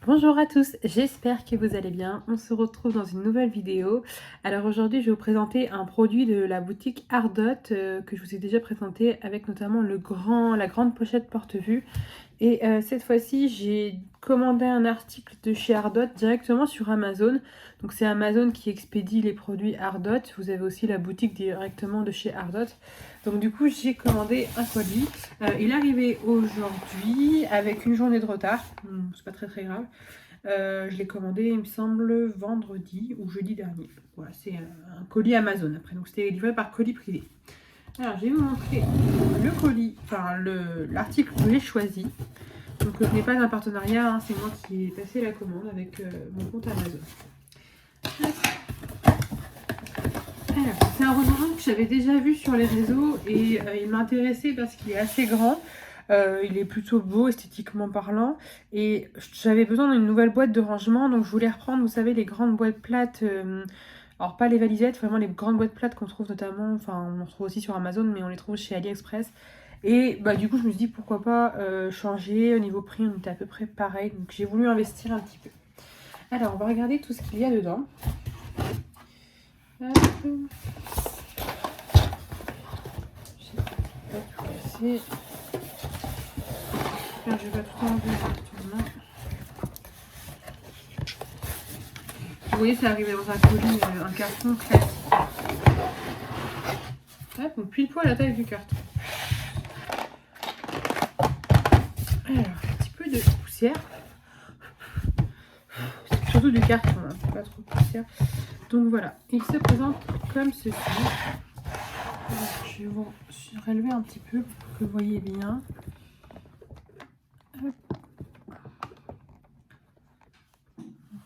Bonjour à tous, j'espère que vous allez bien. On se retrouve dans une nouvelle vidéo. Alors aujourd'hui, je vais vous présenter un produit de la boutique Ardot que je vous ai déjà présenté avec notamment la grande pochette porte-vue. Et cette fois-ci, j'ai commandé un article de chez Ardot directement sur Amazon. Donc c'est Amazon qui expédie les produits Ardot. Vous avez aussi la boutique directement de chez Ardot. Donc du coup, j'ai commandé un colis. Il est arrivé aujourd'hui avec une journée de retard. C'est pas très grave. Je l'ai commandé, il me semble, vendredi ou jeudi dernier. Voilà, c'est un colis Amazon après. Donc c'était livré par colis privé. Alors, je vais vous montrer le colis, enfin l'article que j'ai choisi. Donc, ce n'est pas un partenariat, hein, c'est moi qui ai passé la commande avec mon compte Amazon. Alors, c'est un revendeur que j'avais déjà vu sur les réseaux et il m'intéressait parce qu'il est assez grand. Il est plutôt beau esthétiquement parlant et j'avais besoin d'une nouvelle boîte de rangement, donc je voulais reprendre, vous savez, les grandes boîtes plates. Alors pas les valisettes, vraiment les grandes boîtes plates qu'on trouve notamment, enfin on en trouve aussi sur Amazon, mais on les trouve chez AliExpress. Et bah du coup je me suis dit pourquoi pas changer, au niveau prix on était à peu près pareil, donc j'ai voulu investir un petit peu. Alors on va regarder tout ce qu'il y a dedans. Hop. Je vais pas tout enlever directement. Vous voyez, ça arrive dans un colis, un carton classique. Hop, donc pile poil la taille du carton. Alors, un petit peu de poussière. C'est surtout du carton, hein, pas trop de poussière. Donc voilà, il se présente comme ceci. Alors, je vais vous relever un petit peu pour que vous voyez bien. Hop.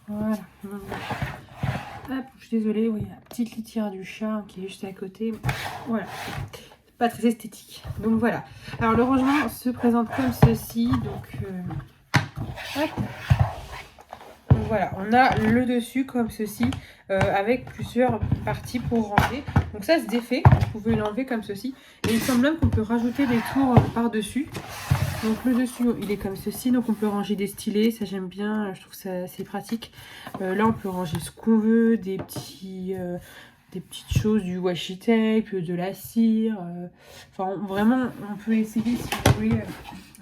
Voilà. Hop, je suis désolée, oui, la petite litière du chat qui est juste à côté. Voilà, pas très esthétique. Donc voilà. Alors le rangement se présente comme ceci. Hop. Donc voilà, on a le dessus comme ceci avec plusieurs parties pour ranger. Donc ça se défait, vous pouvez l'enlever comme ceci. Et il semble même qu'on peut rajouter des tours par-dessus. Donc le dessus il est comme ceci, donc on peut ranger des stylets, ça j'aime bien, je trouve ça assez pratique. Là on peut ranger ce qu'on veut, des petites choses, du washi tape, de la cire. Enfin vraiment on peut essayer si vous voulez.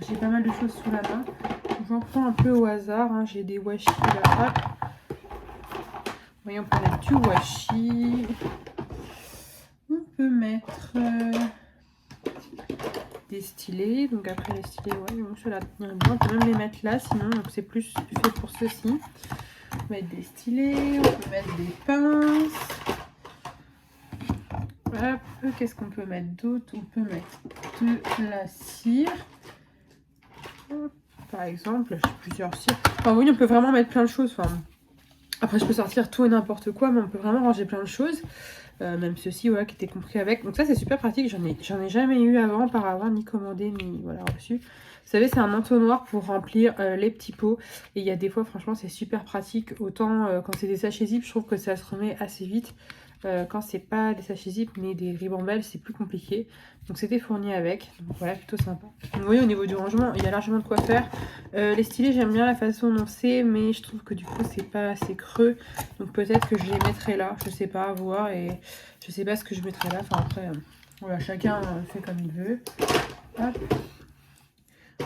J'ai pas mal de choses sous la main. J'en prends un peu au hasard, hein. J'ai des washi là. Hop. Vous voyez, on peut mettre du washi. On peut mettre des stylets. Donc après les stylets, ouais, donc cela tient bien. On peut même les mettre là, sinon c'est plus fait pour ceci. On peut mettre des stylets, on peut mettre des pinces. Hop, qu'est-ce qu'on peut mettre d'autre? On peut mettre de la cire. Hop, par exemple, j'ai plusieurs cires. Enfin oui, on peut vraiment mettre plein de choses. Enfin, après je peux sortir tout et n'importe quoi, mais on peut vraiment ranger plein de choses. Même ceci, voilà, qui était compris avec. Donc ça c'est super pratique, j'en ai jamais eu avant par avoir ni commandé ni voilà reçu. Vous savez, c'est un entonnoir pour remplir les petits pots. Et il y a des fois, franchement, c'est super pratique. Autant quand c'est des sachets zip, je trouve que ça se remet assez vite. Quand c'est pas des sachets zip mais des ribambelles, c'est plus compliqué. Donc c'était fourni avec. Donc voilà, plutôt sympa. Donc vous voyez, au niveau du rangement, il y a largement de quoi faire. Les stylés, j'aime bien la façon dont c'est, mais je trouve que du coup, c'est pas assez creux. Donc peut-être que je les mettrai là. Je sais pas, à voir. Et je sais pas ce que je mettrai là. Enfin après, voilà, chacun fait comme il veut. Hop.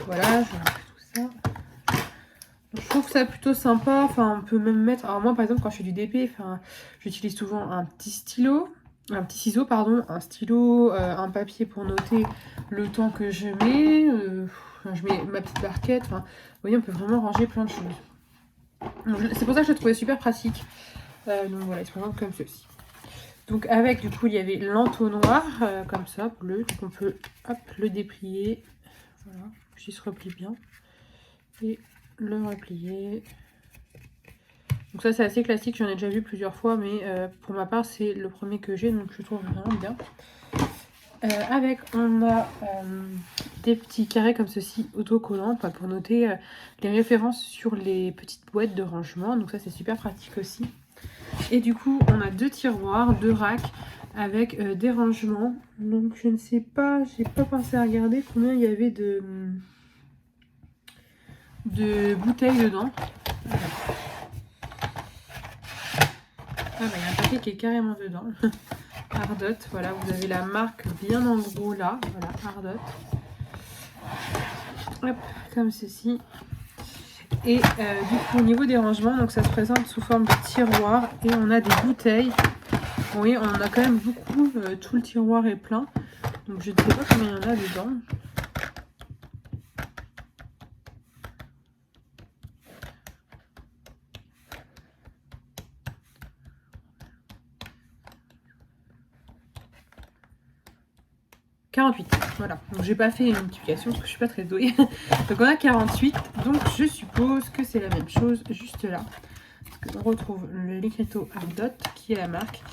Voilà, je vais mettre tout ça. Je trouve ça plutôt sympa. Enfin, on peut même mettre. Alors, moi, par exemple, quand je fais du DP, enfin, j'utilise souvent un petit ciseau, pardon, un stylo, un papier pour noter le temps que je mets. Je mets ma petite barquette. Enfin, vous voyez, on peut vraiment ranger plein de choses. C'est pour ça que je le trouvais super pratique. Donc voilà, il se présente comme ceci. Donc avec, du coup, il y avait l'entonnoir, comme ça, bleu. Donc on peut, hop, le déplier. Voilà, puis il se replie bien. Et le replier. Donc ça c'est assez classique, j'en ai déjà vu plusieurs fois, mais pour ma part c'est le premier que j'ai, donc je trouve vraiment bien. Avec on a des petits carrés comme ceci autocollants pour noter les références sur les petites boîtes de rangement, donc ça c'est super pratique aussi. Et du coup on a deux tiroirs, deux racks avec des rangements. Donc je ne sais pas, j'ai pas pensé à regarder combien il y avait de bouteilles dedans. Ah bah il y a un papier qui est carrément dedans. Ardot, voilà, vous avez la marque bien en gros là. Voilà, Ardot. Hop, comme ceci. Et du coup au niveau des rangements, donc ça se présente sous forme de tiroir et on a des bouteilles. Vous voyez, on en a quand même beaucoup, tout le tiroir est plein. Donc je ne sais pas combien il y en a dedans. « 48, voilà. Donc j'ai pas fait une multiplication parce que je suis pas très douée. Donc on a 48, donc je suppose que c'est la même chose juste là. Parce qu'on retrouve l'écriteau Ardot qui est la marque.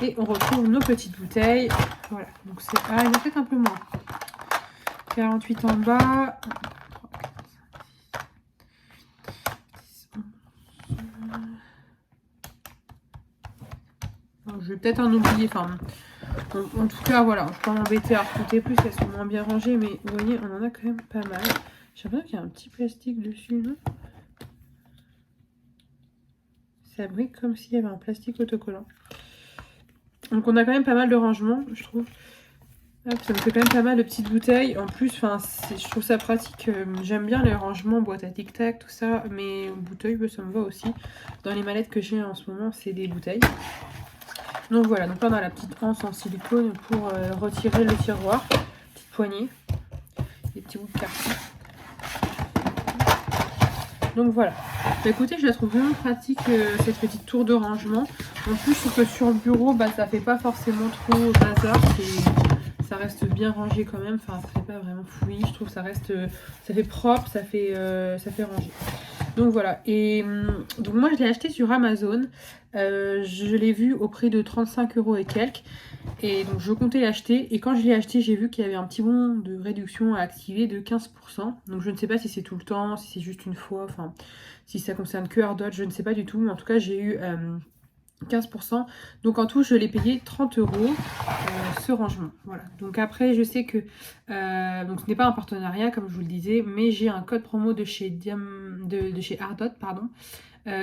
Et on retrouve nos petites bouteilles. Voilà, donc c'est... Ah, il y en a peut-être un peu moins. 48 en bas. Je vais peut-être en oublier. Enfin, en tout cas, voilà, je ne vais pas m'embêter à recompter plus, elles sont moins bien rangées, mais vous voyez, on en a quand même pas mal. J'ai l'impression qu'il y a un petit plastique dessus, non? Ça brille comme s'il y avait un plastique autocollant. Donc on a quand même pas mal de rangements, je trouve. Hop, ça me fait quand même pas mal de petites bouteilles. En plus, je trouve ça pratique. J'aime bien les rangements, boîte à tic-tac, tout ça. Mais bouteilles, ça me va aussi. Dans les mallettes que j'ai en ce moment, c'est des bouteilles. Donc voilà, donc là on a la petite anse en silicone pour retirer le tiroir. Petite poignée. Des petits bouts de carton. Donc voilà. Bah, écoutez, je la trouve vraiment pratique, cette petite tour de rangement. En plus, je trouve que sur le bureau, bah, ça fait pas forcément trop bazar. Ça reste bien rangé quand même. Enfin, ça fait pas vraiment fouillis. Je trouve que ça reste, ça fait propre, ça fait rangé. Donc voilà. Et donc moi, je l'ai acheté sur Amazon. Je l'ai vu au prix de 35 € et quelques. Et donc je comptais l'acheter. Et quand je l'ai acheté, j'ai vu qu'il y avait un petit bon de réduction à activer de 15%. Donc je ne sais pas si c'est tout le temps, si c'est juste une fois. Enfin, si ça concerne que Ardot, je ne sais pas du tout. Mais en tout cas, j'ai eu 15%. Donc en tout, je l'ai payé 30 € ce rangement. Voilà. Donc après, je sais que donc ce n'est pas un partenariat comme je vous le disais, mais j'ai un code promo de chez chez Ardot, pardon,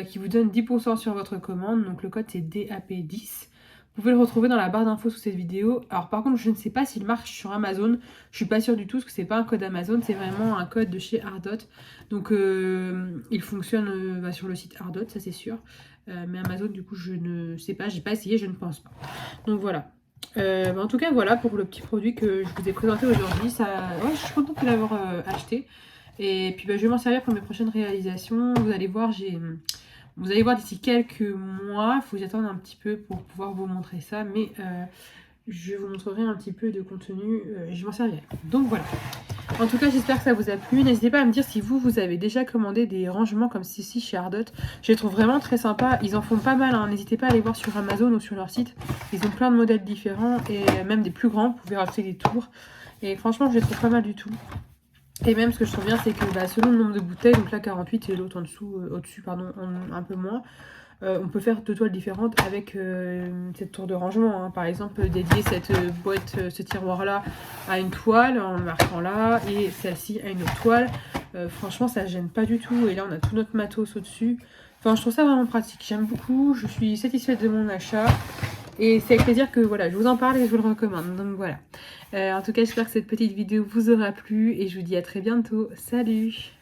qui vous donne 10% sur votre commande. Donc le code c'est DAP10. Vous pouvez le retrouver dans la barre d'infos sous cette vidéo. Alors par contre, je ne sais pas s'il marche sur Amazon. Je suis pas sûre du tout parce que c'est pas un code Amazon, c'est vraiment un code de chez Ardot. Donc il fonctionne sur le site Ardot, ça c'est sûr. Mais Amazon, du coup, je ne sais pas, j'ai pas essayé, je ne pense pas. Donc voilà. En tout cas, voilà pour le petit produit que je vous ai présenté aujourd'hui. Ouais, je suis contente de l'avoir acheté. Et puis, je vais m'en servir pour mes prochaines réalisations. Vous allez voir, d'ici quelques mois. Il faut que j'attende un petit peu pour pouvoir vous montrer ça. Mais je vous montrerai un petit peu de contenu. Je m'en servirai. Donc voilà. En tout cas, j'espère que ça vous a plu. N'hésitez pas à me dire si vous avez déjà commandé des rangements comme ceci chez Ardot. Je les trouve vraiment très sympas. Ils en font pas mal, hein. N'hésitez pas à aller voir sur Amazon ou sur leur site. Ils ont plein de modèles différents et même des plus grands. Vous pouvez rajouter des tours. Et franchement, je les trouve pas mal du tout. Et même, ce que je trouve bien, c'est que selon le nombre de bouteilles, donc là 48 et l'autre au-dessus, pardon, un peu moins. On peut faire 2 toiles différentes avec cette tour de rangement, hein. Par exemple, dédier cette boîte, ce tiroir-là à une toile en marquant là et celle-ci à une autre toile. Franchement, ça gêne pas du tout. Et là, on a tout notre matos au-dessus. Enfin, je trouve ça vraiment pratique. J'aime beaucoup. Je suis satisfaite de mon achat. Et c'est avec plaisir que voilà, je vous en parle et je vous le recommande. Donc voilà. En tout cas, j'espère que cette petite vidéo vous aura plu et je vous dis à très bientôt. Salut!